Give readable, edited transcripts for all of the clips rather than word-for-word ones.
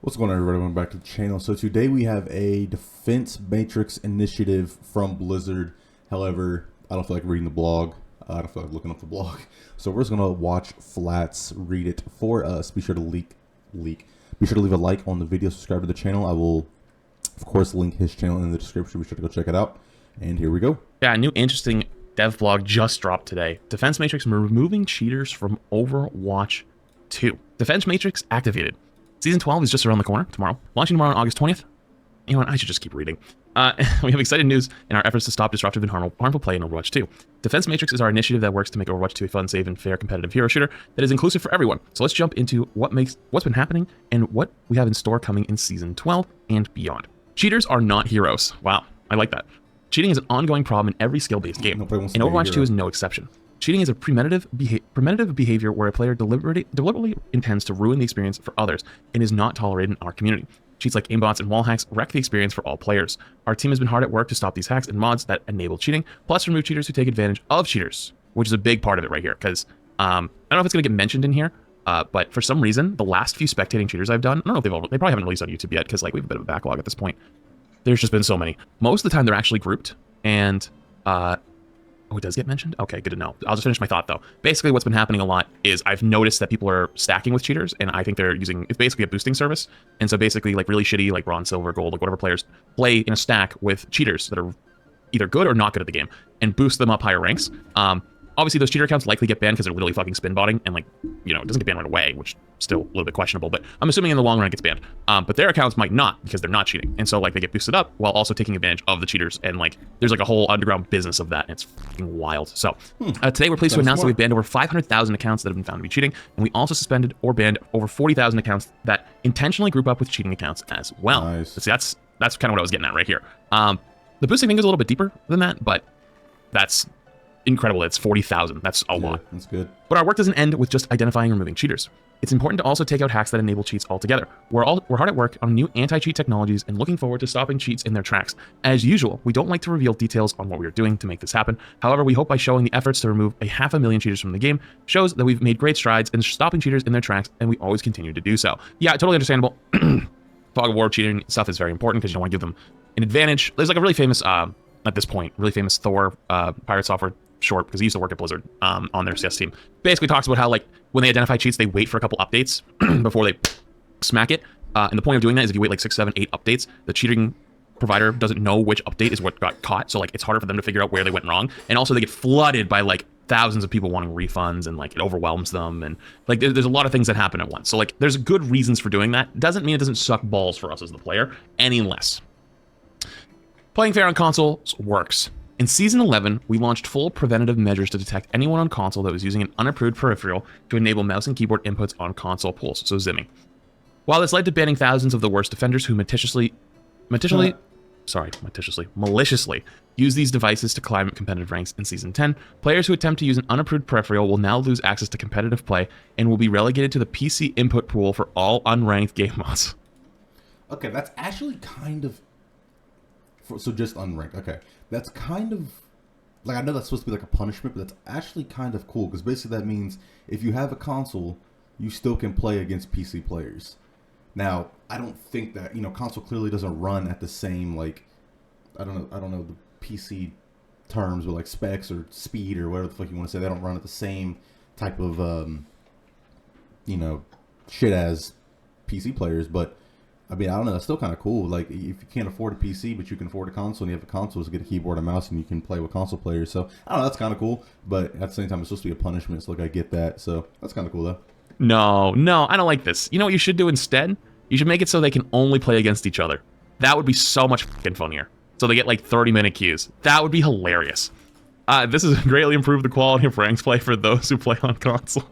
What's going on, everybody? Welcome back to the channel. So today we have a Defense Matrix initiative from Blizzard. However, I don't feel like reading the blog. I don't feel like looking up the blog. So we're just gonna watch Flats read it for us. Be sure to Be sure to leave a like on the video. Subscribe to the channel. I will, of course, link his channel in the description. Be sure to go check it out. And here we go. Yeah, a new interesting dev blog just dropped today. Defense Matrix removing cheaters from Overwatch 2. Defense Matrix activated. Season 12 is just around the corner tomorrow. Launching tomorrow on August 20th. You know what? I should just keep reading. We have exciting news in our efforts to stop disruptive and harmful play in Overwatch 2. Defense Matrix is our initiative that works to make Overwatch 2 a fun, safe, and fair competitive hero shooter that is inclusive for everyone. So let's jump into what's been happening and what we have in store coming in Season 12 and beyond. Cheaters are not heroes. Wow, I like that. Cheating is an ongoing problem in every skill-based game, and Overwatch 2 is no exception. Cheating is a premeditative behavior where a player deliberately intends to ruin the experience for others and is not tolerated in our community. Cheats like aimbots and wall hacks wreck the experience for all players. Our team has been hard at work to stop these hacks and mods that enable cheating, plus remove cheaters who take advantage of cheaters, which is a big part of it right here, because I don't know if it's going to get mentioned in here, but for some reason, the last few spectating cheaters I've done, I don't know if they probably haven't released on YouTube yet, because like we have a bit of a backlog at this point. There's just been so many. Most of the time, they're actually grouped, and oh, it does get mentioned? Okay, good to know. I'll just finish my thought, though. Basically, what's been happening a lot is I've noticed that people are stacking with cheaters, and I think they're using... It's basically a boosting service. And so basically, like, really shitty, like, bronze, silver, gold, like, whatever players play in a stack with cheaters that are either good or not good at the game, and boost them up higher ranks. Obviously, those cheater accounts likely get banned because they're literally fucking spin botting, and, like, you know, it doesn't get banned right away, which is still a little bit questionable, but I'm assuming in the long run it gets banned. But their accounts might not, because they're not cheating. And so, like, they get boosted up while also taking advantage of the cheaters, and, like, there's, like, a whole underground business of that, and it's fucking wild. So, today we're pleased to announce that we've banned over 500,000 accounts that have been found to be cheating, and we also suspended or banned over 40,000 accounts that intentionally group up with cheating accounts as well. Nice. See, that's kind of what I was getting at right here. The boosting thing is a little bit deeper than that, but that's incredible. It's 40,000. That's a lot. That's good. But our work doesn't end with just identifying and removing cheaters. It's important to also take out hacks that enable cheats altogether. We're hard at work on new anti-cheat technologies and looking forward to stopping cheats in their tracks. As usual, we don't like to reveal details on what we are doing to make this happen. However, we hope by showing the efforts to remove 500,000 cheaters from the game shows that we've made great strides in stopping cheaters in their tracks, and we always continue to do so. Yeah, totally understandable. Fog of War cheating stuff is very important because you don't want to give them an advantage. There's like a really famous, at this point, really famous Thor Pirate Software short, because he used to work at Blizzard on their CS team. Basically talks about how, like, when they identify cheats, they wait for a couple updates before they smack it. And the point of doing that is if you wait like 6, 7, 8 updates, the cheating provider doesn't know which update is what got caught. So, like, it's harder for them to figure out where they went wrong. And also they get flooded by, like, thousands of people wanting refunds, and, like, it overwhelms them. And, like, there's a lot of things that happen at once. So, like, there's good reasons for doing that. Doesn't mean it doesn't suck balls for us as the player any less. Playing fair on consoles works. In Season 11, we launched full preventative measures to detect anyone on console that was using an unapproved peripheral to enable mouse and keyboard inputs on console pools, so zimming. While this led to banning thousands of the worst offenders who maliciously use these devices to climb competitive ranks in Season 10, players who attempt to use an unapproved peripheral will now lose access to competitive play and will be relegated to the PC input pool for all unranked game mods. Okay, that's actually kind of... So just unranked. Okay. That's kind of... Like, I know that's supposed to be like a punishment, but that's actually kind of cool. Because basically that means if you have a console, you still can play against PC players. Now, I don't think that, you know, console clearly doesn't run at the same, like... I don't know the PC terms, but like specs or speed or whatever the fuck you want to say. They don't run at the same type of, you know, shit as PC players, but... I mean, I don't know. That's still kind of cool. Like, if you can't afford a PC, but you can afford a console, and you have a console, just get a keyboard and mouse, and you can play with console players. So, I don't know. That's kind of cool. But at the same time, it's supposed to be a punishment. So, like, I get that. So, that's kind of cool, though. No, I don't like this. You know what you should do instead? You should make it so they can only play against each other. That would be so much fucking funnier. So they get, like, 30-minute queues. That would be hilarious. This has greatly improved the quality of ranks play for those who play on console.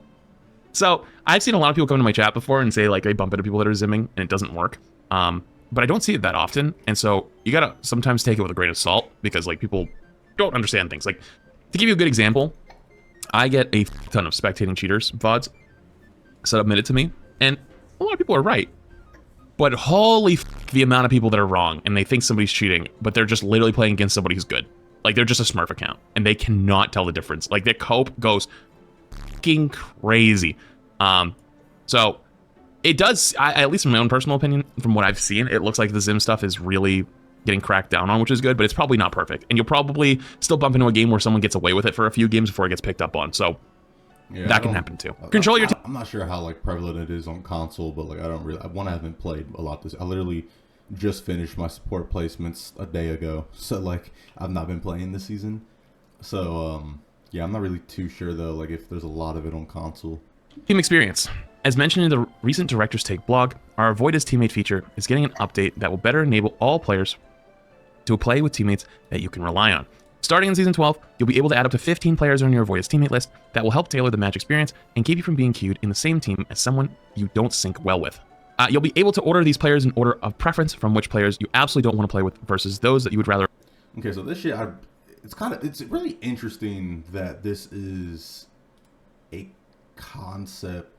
So, I've seen a lot of people come to my chat before and say, like, they bump into people that are zimming, and it doesn't work. But I don't see it that often, and so you gotta sometimes take it with a grain of salt, because, like, people don't understand things. Like, to give you a good example, I get a ton of spectating cheaters VODs submitted to me, and a lot of people are right. But holy the amount of people that are wrong, and they think somebody's cheating, but they're just literally playing against somebody who's good. Like, they're just a Smurf account, and they cannot tell the difference. Like, their cope goes fucking crazy. So It does, at least in my own personal opinion, from what I've seen, it looks like the Zim stuff is really getting cracked down on, which is good, but it's probably not perfect. And you'll probably still bump into a game where someone gets away with it for a few games before it gets picked up on. So Yeah, that can happen too. Control your team. I'm not sure how like prevalent it is on console, but like I haven't played a lot this. I literally just finished my support placements a day ago, so like I've not been playing this season. So yeah, I'm not really too sure though, like if there's a lot of it on console. Team experience. As mentioned in the recent Director's Take blog, our Avoid as Teammate feature is getting an update that will better enable all players to play with teammates that you can rely on. Starting in Season 12, you'll be able to add up to 15 players on your Avoid as Teammate list that will help tailor the match experience and keep you from being queued in the same team as someone you don't sync well with. You'll be able to order these players in order of preference from which players you absolutely don't want to play with versus those that you would rather. Okay, so this shit, it's really interesting that this is a concept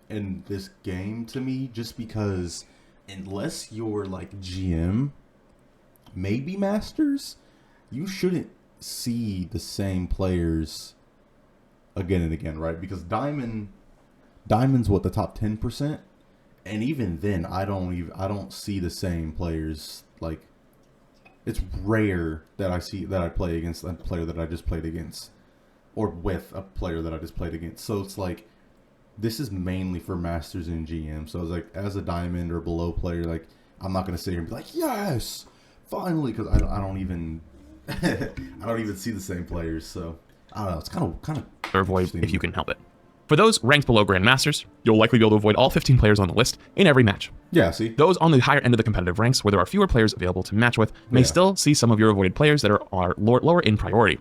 in this game to me, just because unless you're like GM, maybe Masters, you shouldn't see the same players again and again, right? Because Diamond's what, the top 10%, and even then I don't see the same players. Like, it's rare that I play against a player that I just played against, or with a player that I just played against. So it's like, this is mainly for Masters and GM. So it's like, as a Diamond or below player, like, I'm not gonna sit here and be like, yes, finally, because I don't even I don't even see the same players. So I don't know. It's kind of avoid if you can help it. For those ranked below Grandmasters, you'll likely be able to avoid all 15 players on the list in every match. Yeah, see? Those on the higher end of the competitive ranks, where there are fewer players available to match with, may still see some of your avoided players that are lower in priority,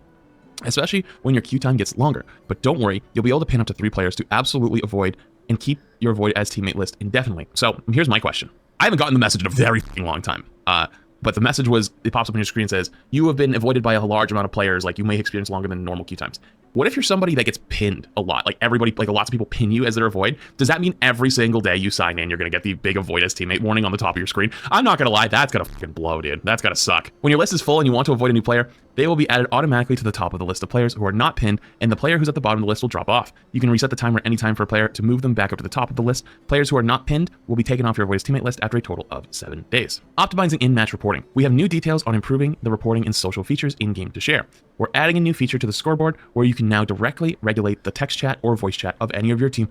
especially when your queue time gets longer. But don't worry, you'll be able to pin up to 3 players to absolutely avoid and keep your Avoid as Teammate list indefinitely. So here's my question. I haven't gotten the message in a very long time. But the message was, it pops up on your screen and says, you have been avoided by a large amount of players, like you may experience longer than normal queue times. What if you're somebody that gets pinned a lot? Like everybody, like lots of people pin you as their avoid. Does that mean every single day you sign in, you're going to get the big Avoid as Teammate warning on the top of your screen? I'm not going to lie, that's going to fucking blow, dude. That's going to suck. When your list is full and you want to avoid a new player, they will be added automatically to the top of the list of players who are not pinned, and the player who's at the bottom of the list will drop off. You can reset the timer any time for a player to move them back up to the top of the list. Players who are not pinned will be taken off your Avoid as Teammate list after a total of 7 days. Optimizing in-match reporting. We have new details on improving the reporting and social features in-game to share. We're adding a new feature to the scoreboard where you can now directly regulate the text chat or voice chat of any of your team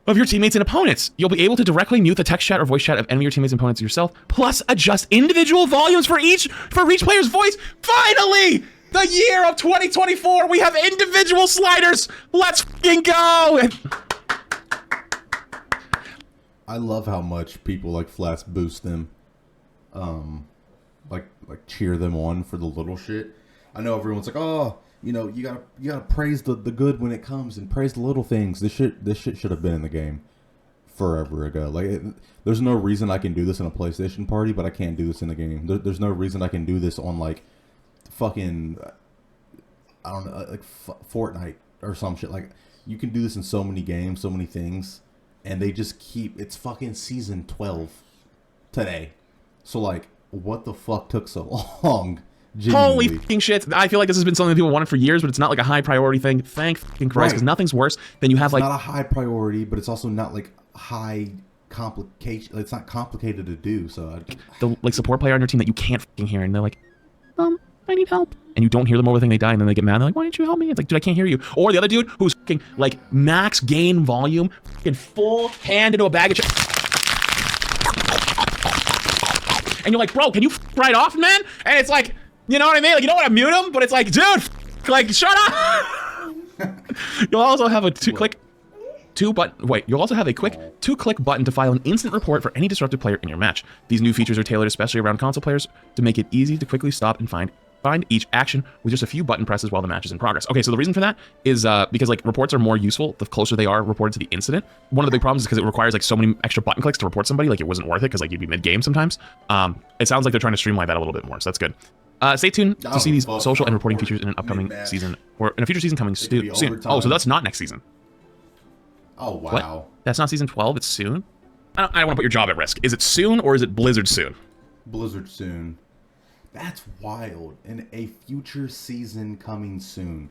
of your teammates and opponents. You'll be able to directly mute the text chat or voice chat of any of your teammates and opponents yourself, plus adjust individual volumes for each player's voice. Finally! The year of 2024, we have individual sliders. Let's fucking go! I love how much people like Flash boost them, like cheer them on for the little shit. I know everyone's like, oh, you know, you gotta praise the good when it comes and praise the little things. This shit should have been in the game forever ago. Like, there's no reason I can do this in a PlayStation party, but I can't do this in the game. There's no reason I can do this on like fucking, I don't know, like Fortnite or some shit. Like, you can do this in so many games, so many things, and they just keep, it's fucking season 12 today. So like, what the fuck took so long? Genuinely. Holy fucking shit. I feel like this has been something that people wanted for years, but it's not like a high priority thing. Thank fucking Christ, because nothing's worse than you have it's like... not a high priority, but it's also not like high complication. It's not complicated to do, so... The like support player on your team that you can't fucking hear, and they're like, I need help. And you don't hear them over the thing, they die, and then they get mad, and they're like, why didn't you help me? It's like, dude, I can't hear you. Or the other dude who's fucking like max gain volume, fucking full hand into a bag of shit. And you're like, bro, can you right off, man? And it's like, you know what I mean? Like, you don't want to mute him, but it's like, dude, like, shut up. You'll also have a you'll also have a quick 2-click button to file an instant report for any disrupted player in your match. These new features are tailored especially around console players to make it easy to quickly stop and find each action with just a few button presses while the match is in progress. Okay, so the reason for that is because like reports are more useful the closer they are reported to the incident. One of the big problems is because it requires like so many extra button clicks to report somebody, like it wasn't worth it because like you'd be mid-game sometimes. It sounds like they're trying to streamline that a little bit more, so that's good. Stay tuned to see these social and reporting features in an upcoming season, or in a future season coming soon. Oh, so that's not next season. Oh, wow. What? That's not season 12, it's soon? I don't want to put your job at risk. Is it soon, or is it Blizzard soon? Blizzard soon. That's wild. And a future season coming soon.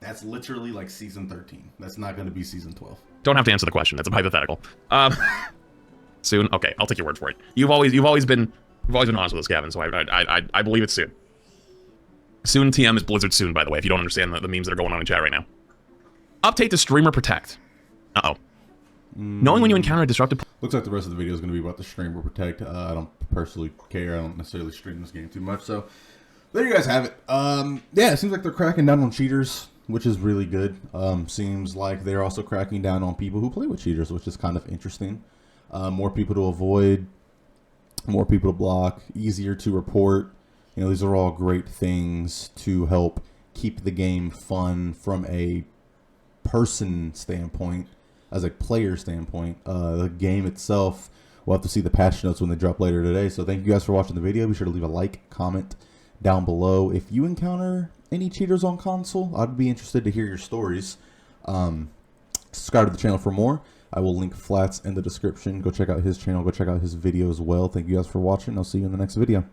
That's literally like season 13. That's not going to be season 12. Don't have to answer the question. That's a hypothetical. Soon. Okay, I'll take your word for it. You've always been honest with us, Gavin. So I believe it's soon. Soon TM is Blizzard soon, by the way. If you don't understand the memes that are going on in chat right now. Update to Streamer Protect. Uh-oh. Knowing when you encounter a disruptive... Looks like the rest of the video is going to be about the Streamer Protect. I don't personally care. I don't necessarily stream this game too much. So, there you guys have it. Yeah, it seems like they're cracking down on cheaters, which is really good. Seems like they're also cracking down on people who play with cheaters, which is kind of interesting. More people to avoid, more people to block, easier to report. You know, these are all great things to help keep the game fun from a person standpoint. As a player standpoint, the game itself, we'll have to see the patch notes when they drop later today. So thank you guys for watching the video. Be sure to leave a like, comment down below. If you encounter any cheaters on console, I'd be interested to hear your stories. Subscribe to the channel for more. I will link Flats in the description. Go check out his channel. Go check out his video as well. Thank you guys for watching. I'll see you in the next video.